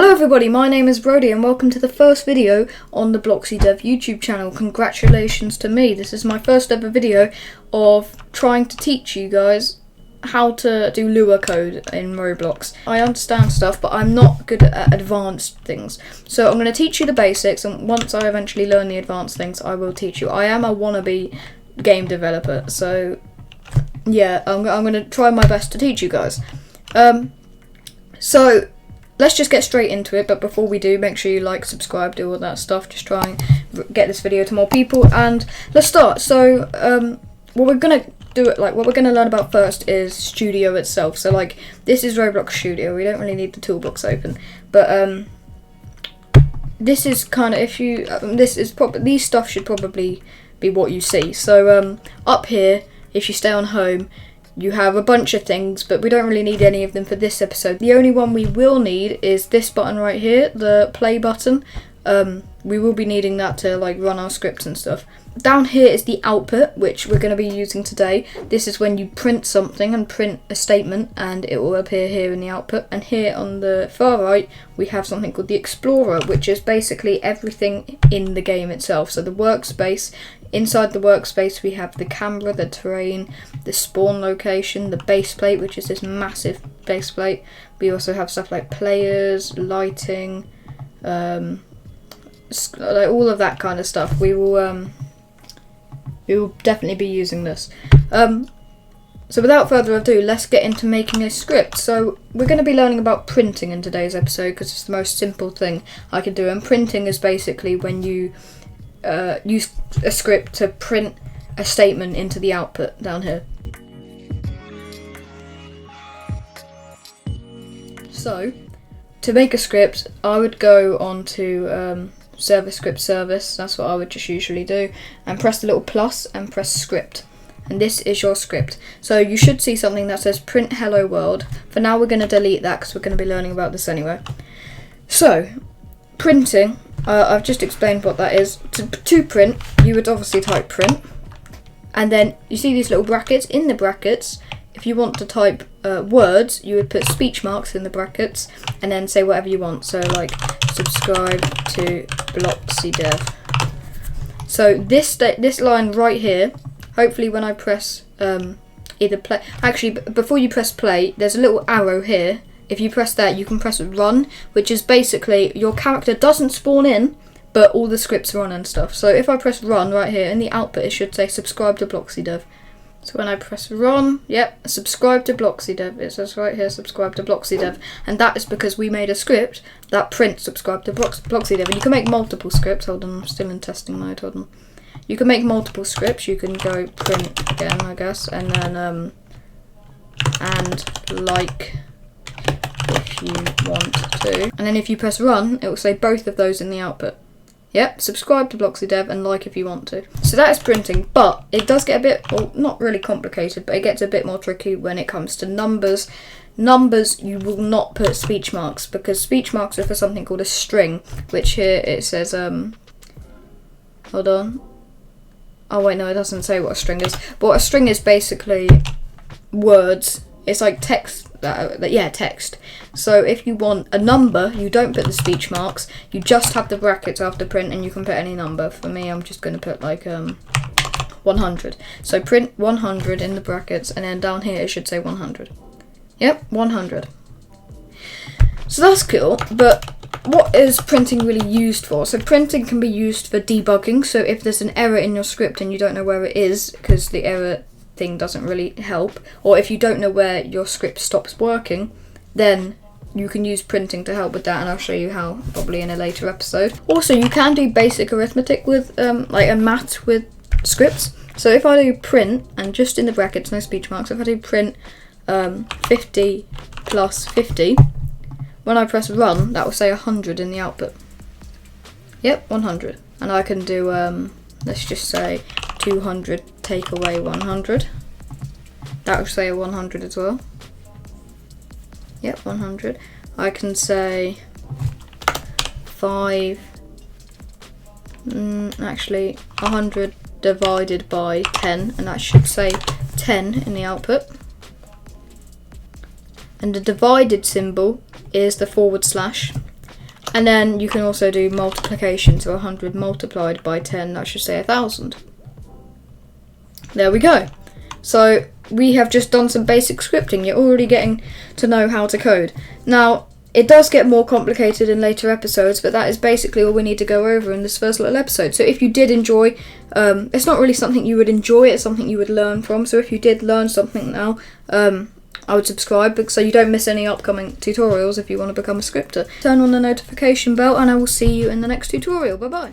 Hello everybody, my name is Brody and welcome to the first video on the BloxyDev YouTube channel. Congratulations to me. This is my first ever video of trying to teach you guys how to do Lua code in Roblox. I understand stuff, but I'm not good at advanced things. So I'm going to teach you the basics, and once I eventually learn the advanced things, I will teach you. I am a wannabe game developer, so yeah, I'm going to try my best to teach you guys. So let's just get straight into it, but before we do, make sure you like, subscribe, do all that stuff. Just try and get this video to more people, and let's start. So what we're gonna learn about first is Studio itself. So like, this is Roblox Studio. We don't really need the toolbox open, but this is kind of, if you these stuff should probably be what you see. So up here, if you stay on home, you have a bunch of things, but we don't really need any of them for this episode. The only one we will need is this button right here, the play button. We will be needing that to like run our scripts and stuff. Down here is the output, which we're going to be using today. This is when you print something and print a statement, and it will appear here in the output. And here on the far right, we have something called the Explorer, which is basically everything in the game itself. So the workspace. Inside the workspace, we have the camera, the terrain, the spawn location, the base plate, which is this massive base plate. We also have stuff like players, lighting, like all of that kind of stuff. We will definitely be using this. So without further ado, let's get into making a script. So we're going to be learning about printing in today's episode because it's the most simple thing I can do. And printing is basically when you use a script to print a statement into the output down here. So to make a script, I would go on to server script service. That's what I would just usually do, and press the little plus and press script, and this is your script. So you should see something that says print hello world. For now we're going to delete that because we're going to be learning about this anyway. So printing, I've just explained what that is. To print, you would obviously type print, and then you see these little brackets. In the brackets, if you want to type words, you would put speech marks in the brackets and then say whatever you want. So like, subscribe to BloxyDev. So this line right here, hopefully when I press either play, actually before you press play, there's a little arrow here. If you press that, you can press run, which is basically your character doesn't spawn in, but all the scripts run and stuff. So if I press run right here, in the output it should say subscribe to BloxyDev. So when I press run, yep, subscribe to BloxyDev. It says right here, subscribe to BloxyDev. And that is because we made a script that prints subscribe to BloxyDev. And you can make multiple scripts. Hold on, I'm still in testing mode, hold on. You can make multiple scripts. You can go print again, I guess, and then and like, if you want to, and then if you press run, it will say both of those in the output. Yep, subscribe to BloxyDev and like if you want to. So that is printing, but it does get a bit, well, not really complicated, but it gets a bit more tricky when it comes to numbers. Numbers, you will not put speech marks, because speech marks are for something called a string, which here it says, hold on. Oh wait, no, it doesn't say what a string is. But what a string is basically words. It's like text, text. So if you want a number, you don't put the speech marks, you just have the brackets after print, and you can put any number. For me, I'm just going to put like 100. So print 100 in the brackets, and then down here it should say 100. Yep, 100. So that's cool, but what is printing really used for? So printing can be used for debugging. So if there's an error in your script and you don't know where it is, because the error thing doesn't really help, or if you don't know where your script stops working, then you can use printing to help with that, and I'll show you how probably in a later episode. Also, you can do basic arithmetic with like a math with scripts. So if I do print, and just in the brackets, no speech marks, if I do print 50 plus 50, when I press run, that will say 100 in the output. Yep, 100. And I can do let's just say 200 take away 100. That will say a 100 as well. Yep, 100. I can say 100 divided by 10, and that should say 10 in the output. And the divided symbol is the /. And then you can also do multiplication, so 100 multiplied by 10, that should say 1,000. There we go. So we have just done some basic scripting. You're already getting to know how to code. Now, it does get more complicated in later episodes, but that is basically all we need to go over in this first little episode. So if you did enjoy, it's not really something you would enjoy, it's something you would learn from. So if you did learn something now, I would subscribe so you don't miss any upcoming tutorials if you want to become a scripter. Turn on the notification bell and I will see you in the next tutorial. Bye bye.